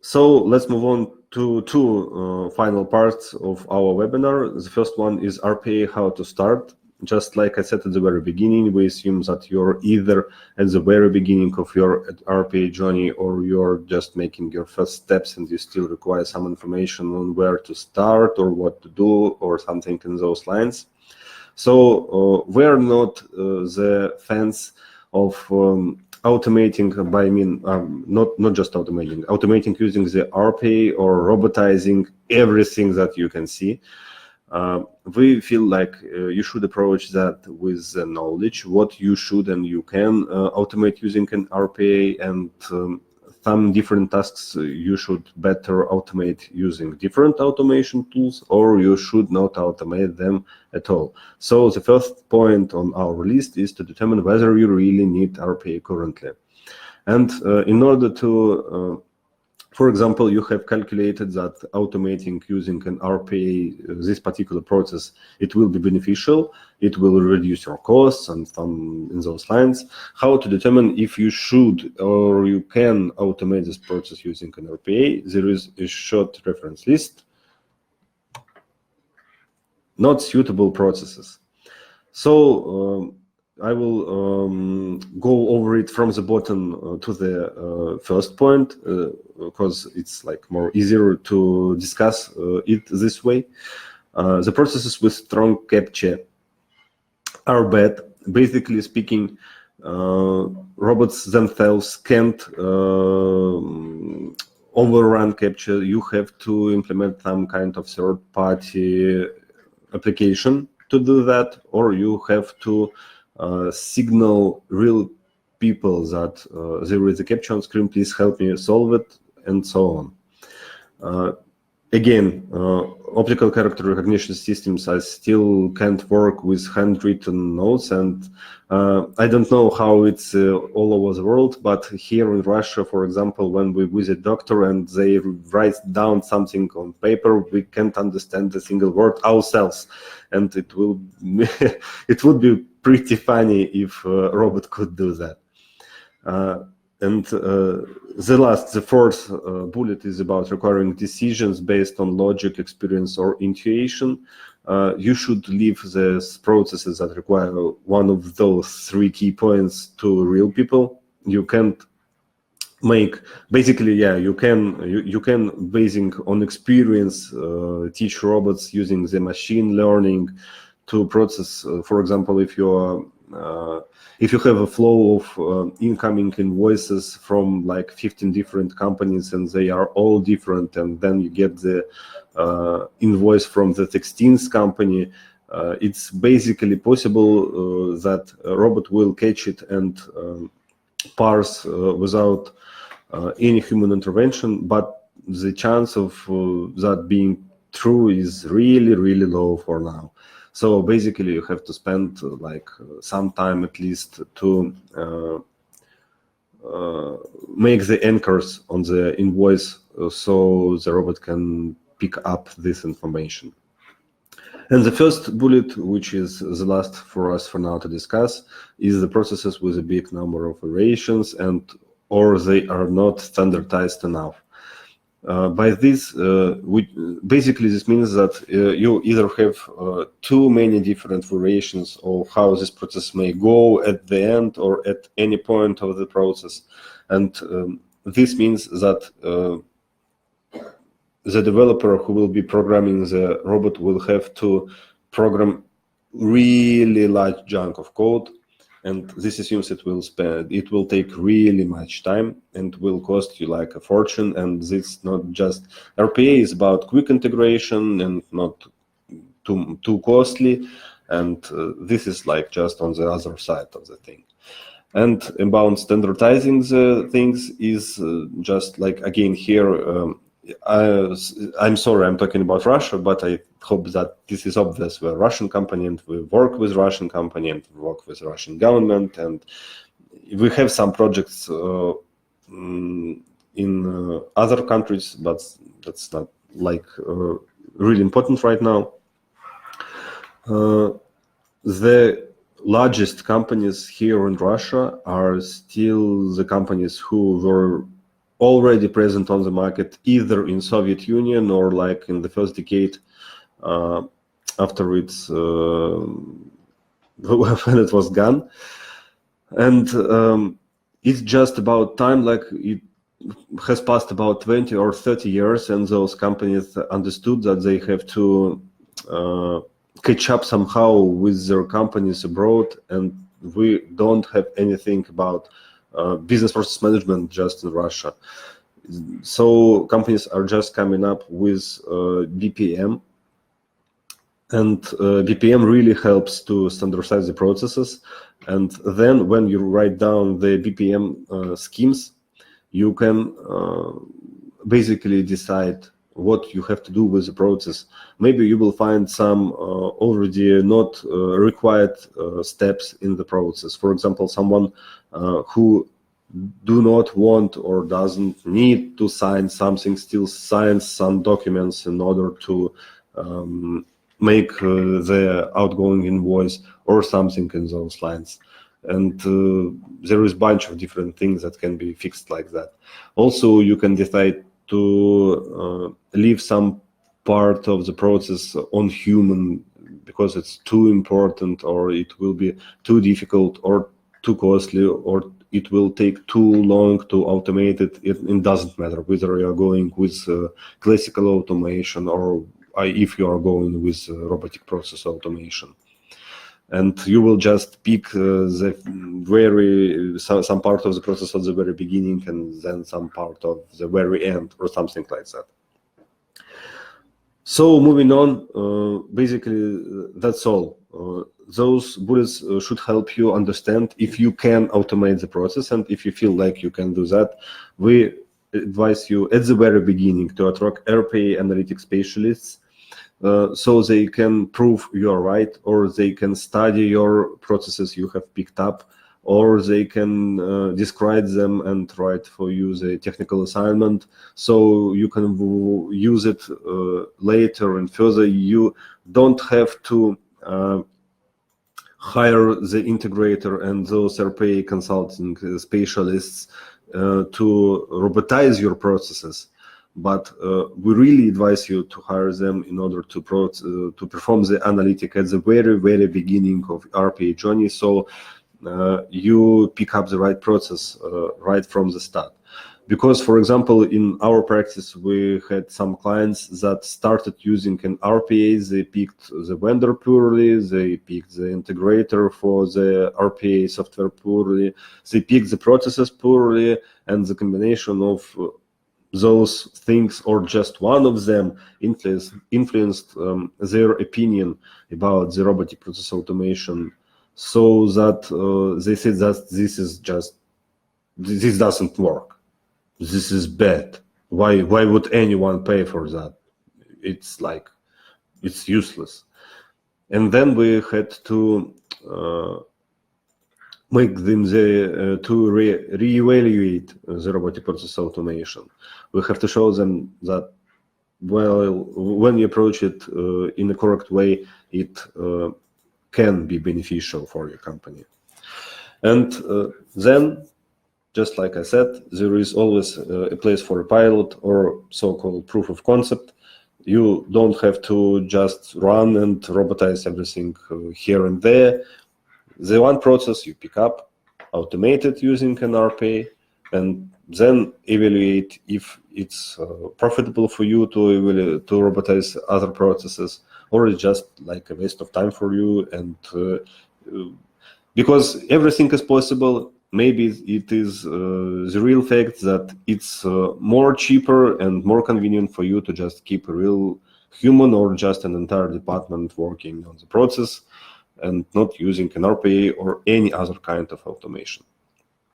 So let's move on to two final parts of our webinar. The first one is RPA, how to start. Just like I said at the very beginning, we assume that you're either at the very beginning of your RPA journey, or you're just making your first steps and you still require some information on where to start or what to do or something in those lines. So we're not the fans of automating, by I mean not just automating using the RPA or robotizing everything that you can see. We feel like you should approach that with knowledge, what you should and you can automate using an RPA, and some different tasks you should better automate using different automation tools, or you should not automate them at all. So the first point on our list is to determine whether you really need RPA currently. And in order to for example, you have calculated that automating using an RPA, this particular process, it will be beneficial, it will reduce your costs and some in those lines. How to determine if you should or you can automate this process using an RPA? There is a short reference list. Not suitable processes. So I will go over it from the bottom to the first point, because it's like more easier to discuss it this way. The processes with strong captcha are bad. Basically speaking, robots themselves can't overrun captcha. You have to implement some kind of third-party application to do that, or you have to signal real people that there is a captcha on screen, please help me solve it, and so on. Again, optical character recognition systems I still can't work with handwritten notes, and I don't know how it's all over the world, but here in Russia, for example, when we visit doctor and they write down something on paper, we can't understand a single word ourselves, and it will it would be pretty funny if a robot could do that. And the fourth bullet is about requiring decisions based on logic, experience, or intuition. You should leave the processes that require one of those three key points to real people. You can't make, basically, yeah, you can basing on experience, teach robots using the machine learning to process, for example, if you have a flow of incoming invoices from like 15 different companies and they are all different, and then you get the invoice from the 16th company, it's basically possible that a robot will catch it and parse without any human intervention, but the chance of that being true is really, really low for now. So basically you have to spend like some time at least to make the anchors on the invoice so the robot can pick up this information. And the first bullet, which is the last for us for now to discuss, is the processes with a big number of variations or they are not standardized enough. By this, basically this means that you either have too many different variations of how this process may go at the end or at any point of the process. And this means that the developer who will be programming the robot will have to program really large chunk of code, and this assumes it will take really much time and will cost you like a fortune. And this not just RPA is about quick integration and not too costly, and this is like just on the other side of the thing. And about standardizing the things is just like, again, here I'm sorry, I'm talking about Russia, but I hope that this is obvious. We're a Russian company and we work with Russian company and we work with Russian government, and we have some projects in other countries, but that's not like really important right now. The largest companies here in Russia are still the companies who were already present on the market, either in Soviet Union or like in the first decade after it's when it was gone. And it's just about time, like it has passed about 20 or 30 years, and those companies understood that they have to catch up somehow with their companies abroad, and we don't have anything about business process management just in Russia. So companies are just coming up with BPM, and BPM really helps to standardize the processes. And then when you write down the BPM schemes, you can basically decide what you have to do with the process. Maybe you will find some already not required steps in the process. For example, someone who do not want or doesn't need to sign something, still signs some documents in order to make the outgoing invoice or something in those lines. And there is a bunch of different things that can be fixed like that. Also, you can decide to leave some part of the process on human because it's too important, or it will be too difficult or too costly, or it will take too long to automate it. It doesn't matter whether you are going with classical automation or if you are going with robotic process automation. And you will just pick the some part of the process at the very beginning and then some part of the very end or something like that. So moving on, basically that's all. Those bullets should help you understand if you can automate the process, and if you feel like you can do that, we advise you at the very beginning to attract RPA analytic specialists, so they can prove you are right, or they can study your processes you have picked up, or they can describe them and write for you the technical assignment, so you can use it later and further. You don't have to hire the integrator and those RPA consulting specialists to robotize your processes. But we really advise you to hire them in order to perform the analytic at the very beginning of RPA journey, so you pick up the right process right from the start. Because, for example, in our practice, we had some clients that started using an RPA. They picked the vendor poorly, they picked the integrator for the RPA software poorly, they picked the processes poorly, and the combination of those things, or just one of them, influenced their opinion about the robotic process automation, so that they said that this doesn't work, this is bad, why would anyone pay for that, it's useless. And then we had to make them to reevaluate the robotic process automation. We have to show them that, well, when you approach it in a correct way, it can be beneficial for your company. And then, just like I said, there is always a place for a pilot or so-called proof of concept. You don't have to just run and robotize everything here and there. The one process you pick up, automate it using an RPA, and then evaluate if it's profitable for you to robotize other processes, or it's just like a waste of time for you. And because everything is possible, maybe it is the real fact that it's more cheaper and more convenient for you to just keep a real human or just an entire department working on the process and not using an RPA or any other kind of automation.